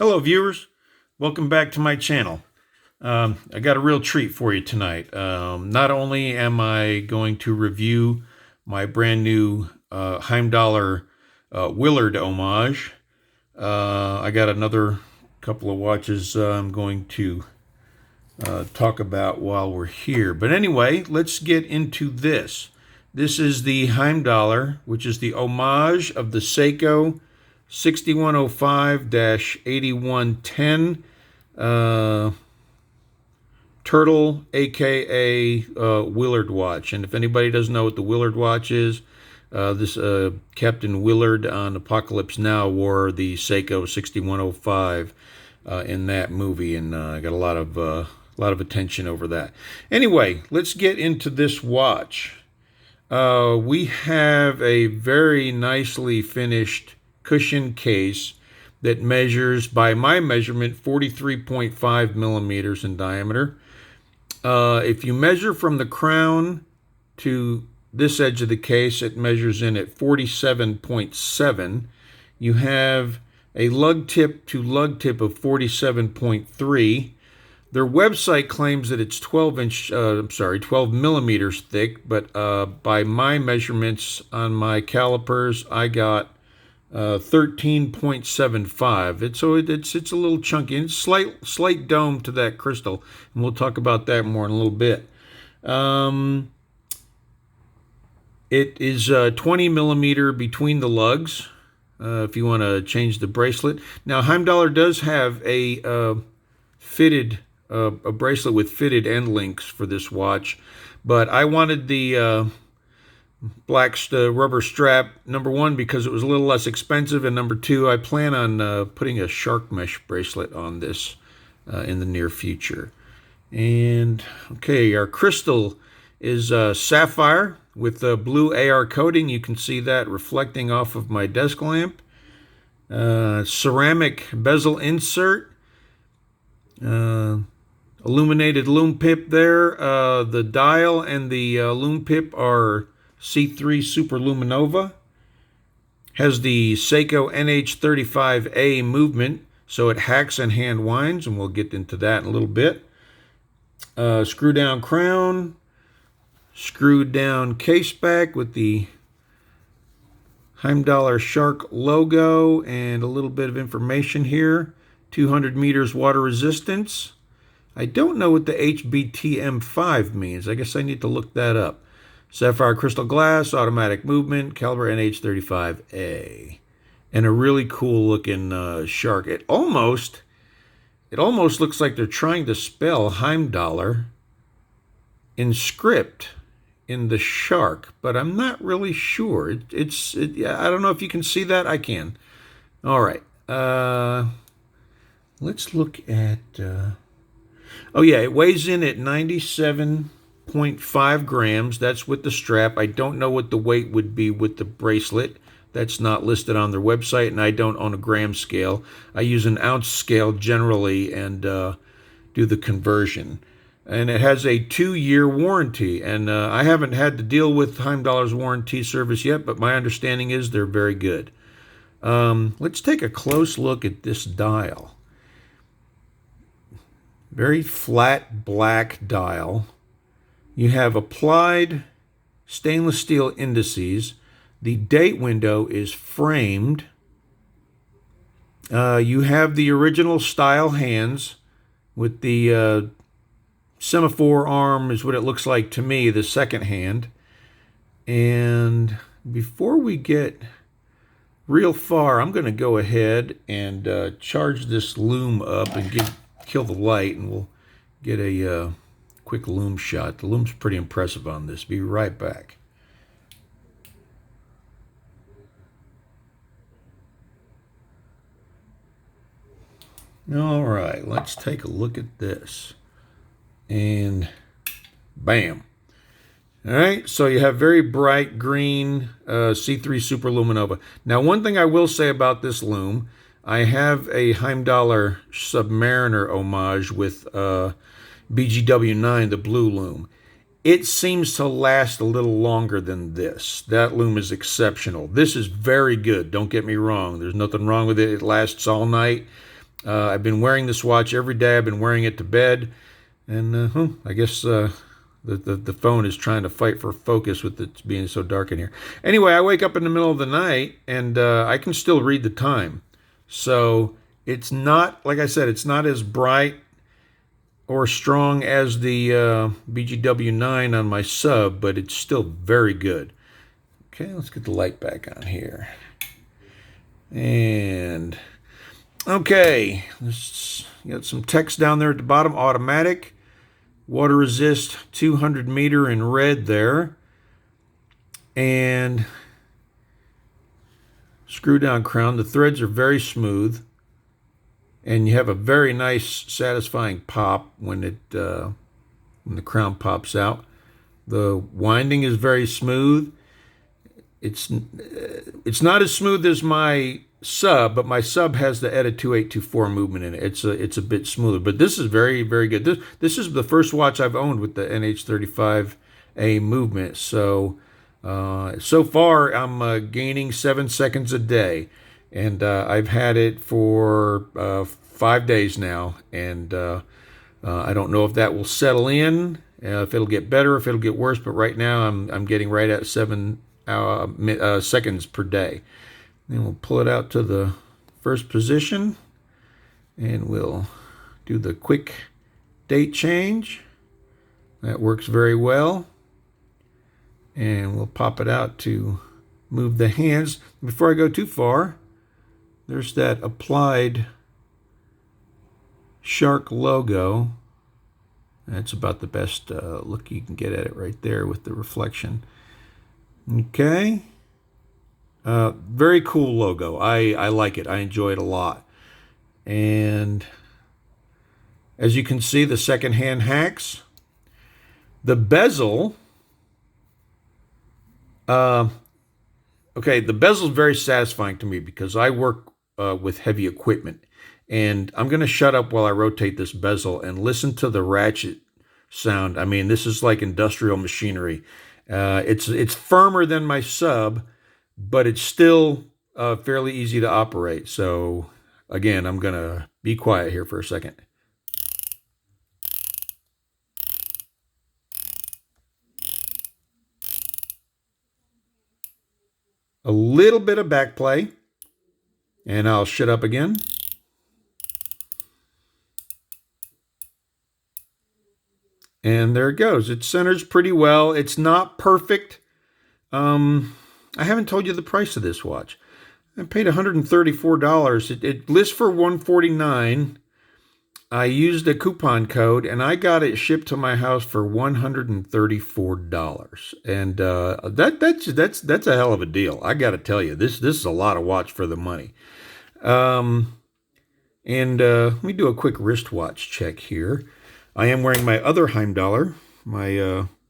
Hello viewers, welcome back to my channel. I got a real treat for you tonight. Not only am I going to review my brand new Heimdallr Willard homage, I got another couple of watches I'm going to talk about while we're here. But anyway, let's get into this. This is the Heimdallr, which is the homage of the Seiko 6105-8110 Turtle, aka Willard watch. And if anybody doesn't know what the Willard watch is, this Captain Willard on Apocalypse Now wore the Seiko 6105 in that movie, and I got a lot of attention over that. Anyway, let's get into this watch. We have a very nicely finished cushion case that measures, by my measurement, 43.5 millimeters in diameter. If you measure from the crown to this edge of the case, it measures in at 47.7. You have a lug tip to lug tip of 47.3. Their website claims that it's 12 millimeters thick, but by my measurements on my calipers, I got 13.75. It's a little chunky, and slight dome to that crystal, and we'll talk about that more in a little bit. It is 20 millimeter between the lugs. If you want to change the bracelet. Now Heimdallr does have a fitted a bracelet with fitted end links for this watch, but I wanted the black rubber strap, number one, because it was a little less expensive, and number two, I plan on putting a shark mesh bracelet on this in the near future. And okay, our crystal is sapphire with blue AR coating. You can see that reflecting off of my desk lamp. Ceramic bezel insert. Illuminated lume pip there. The dial and the lume pip are C3 Super Luminova. Has the Seiko NH35A movement, so it hacks and hand winds, and we'll get into that in a little bit. Screw down crown, screwed down case back with the Heimdallr shark logo and a little bit of information here. 200 meters water resistance. I don't know what the HBTM5 means. I guess I need to look that up. Sapphire crystal glass, automatic movement, caliber NH35A. And a really cool looking shark. It almost looks like they're trying to spell Heimdallr in script in the shark, but I'm not really sure. I don't know if you can see that. I can. All right. Let's look at... oh yeah, it weighs in at 97.5 grams. That's with the strap. I don't know what the weight would be with the bracelet. That's not listed on their website, and I don't own a gram scale. I use an ounce scale generally and do the conversion. And it has a 2-year warranty, and I haven't had to deal with Heimdallr's warranty service yet, but my understanding is they're very good. Let's take a close look at this dial. Very flat black dial. You have applied stainless steel indices. The date window is framed. You have the original style hands with the semaphore arm is what it looks like to me, the second hand. And before we get real far, I'm going to go ahead and charge this lume up and kill the light, and we'll get a quick lume shot. The lume's pretty impressive on this. Be right back. All right, let's take a look at this. And bam. All right, so you have very bright green C3 Super Luminova. Now, one thing I will say about this lume, I have a Heimdallr Submariner homage with BGW9, the blue lume. It seems to last a little longer than this. That lume is exceptional. This is very good, don't get me wrong. There's nothing wrong with it. It lasts all night. I've been wearing this watch every day. I've been wearing it to bed, and I guess the phone is trying to fight for focus with it being so dark in here. Anyway, I wake up in the middle of the night, and I can still read the time. So it's not, like I said, it's not as bright or strong as the BGW9 on my sub, but it's still very good. Okay, let's get the light back on here. And okay, let's got some text down there at the bottom. Automatic, water resist, 200 meter in red there, and screw down crown. The threads are very smooth, and you have a very nice, satisfying pop when the crown pops out. The winding is very smooth. It's not as smooth as my sub, but my sub has the ETA 2824 movement in it. It's a bit smoother, but this is very, very good. This is the first watch I've owned with the NH35A movement. So so far I'm gaining 7 seconds a day, and I've had it for 5 days now, and I don't know if that will settle in, if it'll get better, if it'll get worse. But right now I'm getting right at 7 seconds per day. Then we'll pull it out to the first position, and we'll do the quick date change. That works very well. And we'll pop it out to move the hands. Before I go too far, there's that applied shark logo. That's about the best look you can get at it right there with the reflection. Okay. Very cool logo. I like it. I enjoy it a lot. And as you can see, the second-hand hacks. The bezel. Okay, the bezel is very satisfying to me because I work with heavy equipment. And I'm going to shut up while I rotate this bezel and listen to the ratchet sound. I mean, this is like industrial machinery. It's firmer than my sub, but it's still fairly easy to operate. So again, I'm going to be quiet here for a second. A little bit of back play, and I'll shut up again. And there it goes. It centers pretty well. It's not perfect. I haven't told you the price of this watch. I paid $134. It lists for $149. I used a coupon code, and I got it shipped to my house for $134. And that's a hell of a deal. I got to tell you, this is a lot of watch for the money. Let me do a quick wristwatch check here. I am wearing my other Heimdallr, my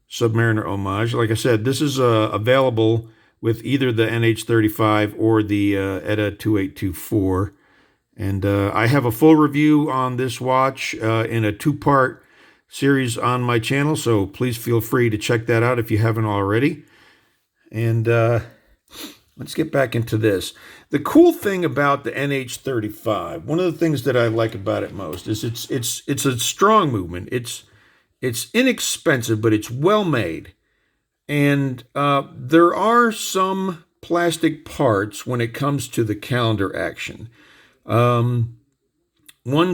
Submariner homage. Like I said, this is available with either the NH35 or the ETA 2824. And I have a full review on this watch in a 2-part series on my channel, so please feel free to check that out if you haven't already. And let's get back into this. The cool thing about the NH35, one of the things that I like about it most, is it's a strong movement. It's inexpensive, but it's well made. And there are some plastic parts when it comes to the calendar action. One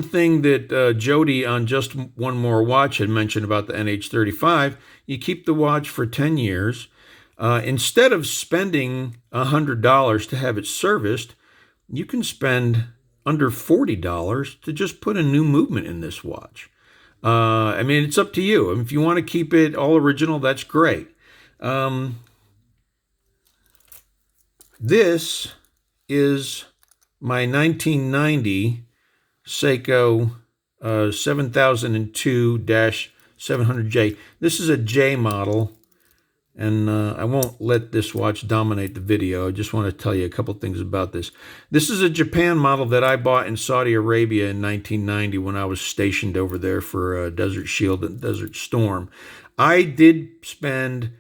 thing that Jody on Just One More Watch had mentioned about the NH35, you keep the watch for 10 years. Instead of spending $100 to have it serviced, you can spend under $40 to just put a new movement in this watch. I mean, it's up to you. If you want to keep it all original, that's great. This is my 1990 Seiko 7002-700J. This is a J model. And I won't let this watch dominate the video. I just want to tell you a couple things about this. This is a Japan model that I bought in Saudi Arabia in 1990 when I was stationed over there for Desert Shield and Desert Storm. I did spend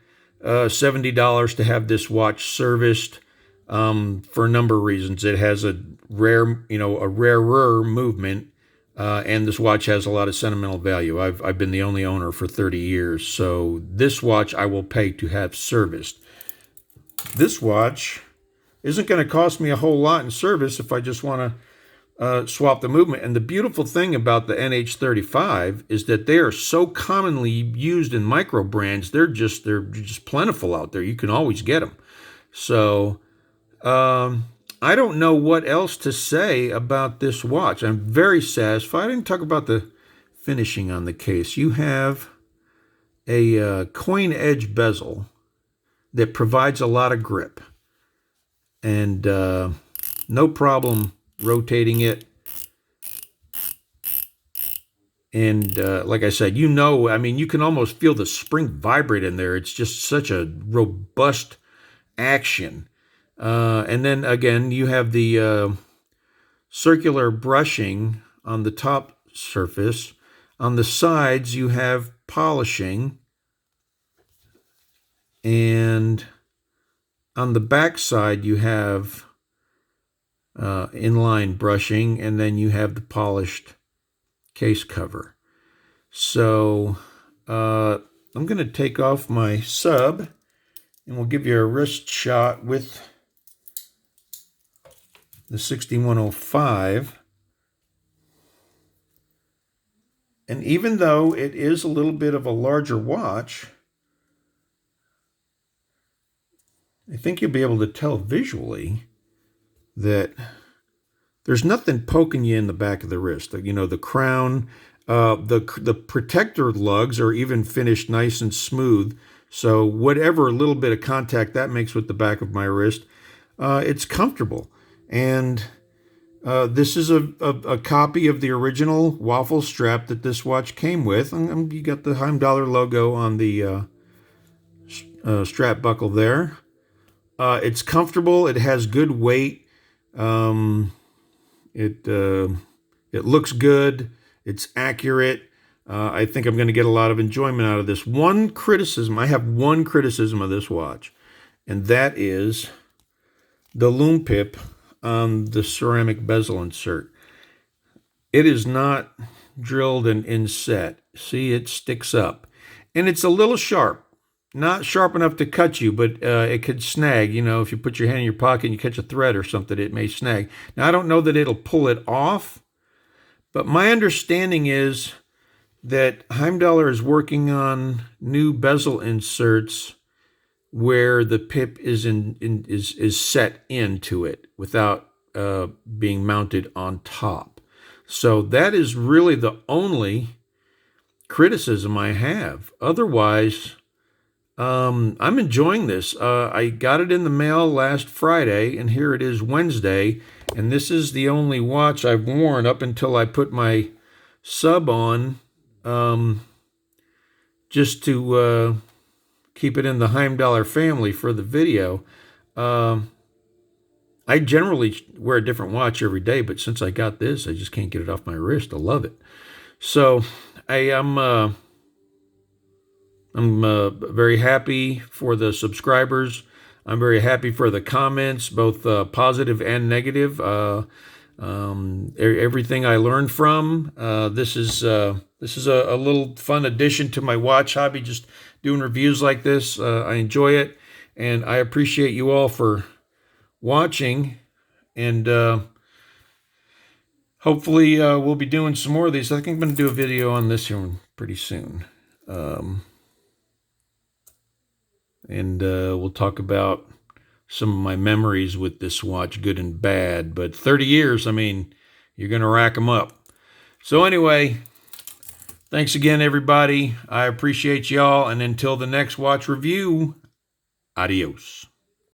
$70 to have this watch serviced for a number of reasons. It has a rare, a rarer movement. And this watch has a lot of sentimental value. I've been the only owner for 30 years, so this watch I will pay to have serviced. This watch isn't going to cost me a whole lot in service if I just want to swap the movement. And the beautiful thing about the NH35 is that they are so commonly used in micro brands. They're just plentiful out there. You can always get them. So I don't know what else to say about this watch. I'm very satisfied. I didn't talk about the finishing on the case. You have a coin edge bezel that provides a lot of grip, and no problem rotating it. And like I said, I mean, you can almost feel the spring vibrate in there. It's just such a robust action. And then again, you have the circular brushing on the top surface. On the sides, you have polishing. And on the back side, you have inline brushing, and then you have the polished case cover. So I'm going to take off my sub, and we'll give you a wrist shot with the 6105. And even though it is a little bit of a larger watch, I think you'll be able to tell visually that there's nothing poking you in the back of the wrist. The crown, the protector lugs are even finished nice and smooth. So whatever little bit of contact that makes with the back of my wrist, it's comfortable. And this is a copy of the original waffle strap that this watch came with. And you got the Heimdallr logo on the strap buckle there. It's comfortable. It has good weight. It looks good. It's accurate. I think I'm going to get a lot of enjoyment out of this. I have one criticism of this watch, and that is the Lume pip on the ceramic bezel insert. It is not drilled and inset. See, it sticks up. And it's a little sharp. Not sharp enough to cut you, but it could snag. If you put your hand in your pocket and you catch a thread or something, it may snag. Now, I don't know that it'll pull it off, but my understanding is that Heimdallr is working on new bezel inserts where the pip is set into it without being mounted on top. So that is really the only criticism I have. Otherwise, I'm enjoying this. I got it in the mail last Friday, and here it is Wednesday, and this is the only watch I've worn up until I put my sub on, just to keep it in the Heimdallr family for the video. I generally wear a different watch every day, but since I got this, I just can't get it off my wrist. I love it. So I'm very happy for the subscribers. I'm very happy for the comments, both positive and negative. Everything I learned from. This is a little fun addition to my watch hobby, just doing reviews like this. I enjoy it, and I appreciate you all for watching. And hopefully we'll be doing some more of these. I think I'm going to do a video on this one pretty soon. And we'll talk about some of my memories with this watch, good and bad. But 30 years, I mean, you're going to rack them up. So anyway, thanks again, everybody. I appreciate y'all. And until the next watch review, adios.